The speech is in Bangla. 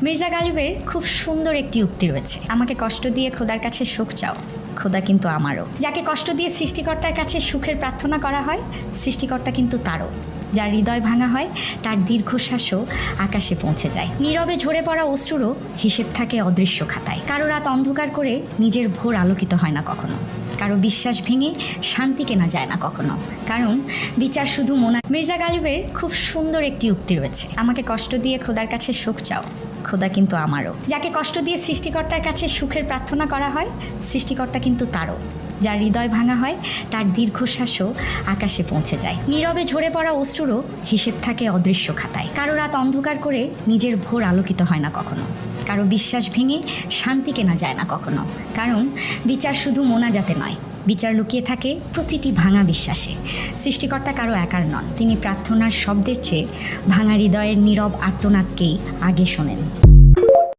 মির্জা গালিবের খুব সুন্দর একটি উক্তি রয়েছে, আমাকে কষ্ট দিয়ে খোদার কাছে সুখ চাও, খোদা কিন্তু আমারও। যাকে কষ্ট দিয়ে সৃষ্টিকর্তার কাছে সুখের প্রার্থনা করা হয়, সৃষ্টিকর্তা কিন্তু তারও। যার হৃদয় ভাঙা হয়, তার দীর্ঘশ্বাসও আকাশে পৌঁছে যায়। নীরবে ঝরে পড়া অশ্রুরও হিসেব থাকে অদৃশ্য খাতায়। কারো রাত অন্ধকার করে নিজের ভোর আলোকিত হয় না কখনো, কারো বিশ্বাস ভেঙে শান্তি কেনা যায় না কখনো, কারণ বিচার শুধু মির্জা গালিবের খুব সুন্দর একটি উক্তি রয়েছে, আমাকে কষ্ট দিয়ে খোদার কাছে সুখ চাও, খোদা কিন্তু আমারও। যাকে কষ্ট দিয়ে সৃষ্টিকর্তার কাছে সুখের প্রার্থনা করা হয়, সৃষ্টিকর্তা কিন্তু তারও। যার হৃদয় ভাঙা হয়, তার দীর্ঘশ্বাসও আকাশে পৌঁছে যায়। নীরবে ঝরে পড়া অশ্রুরও হিসেব থাকে অদৃশ্য খাতায়। কারো রাত অন্ধকার করে নিজের ভোর আলোকিত হয় না কখনো, কারো বিশ্বাস ভেঙে শান্তি কেনা যায় না কখনো, কারণ বিচার শুধু মোনাজাতে নয়, বিচার লুকিয়ে থাকে প্রতিটি ভাঙা বিশ্বাসে। সৃষ্টিকর্তা কারো একার নন, তিনি প্রার্থনার শব্দের চেয়ে ভাঙা হৃদয়ের নীরব আর্তনাদকেই আগে শোনেন।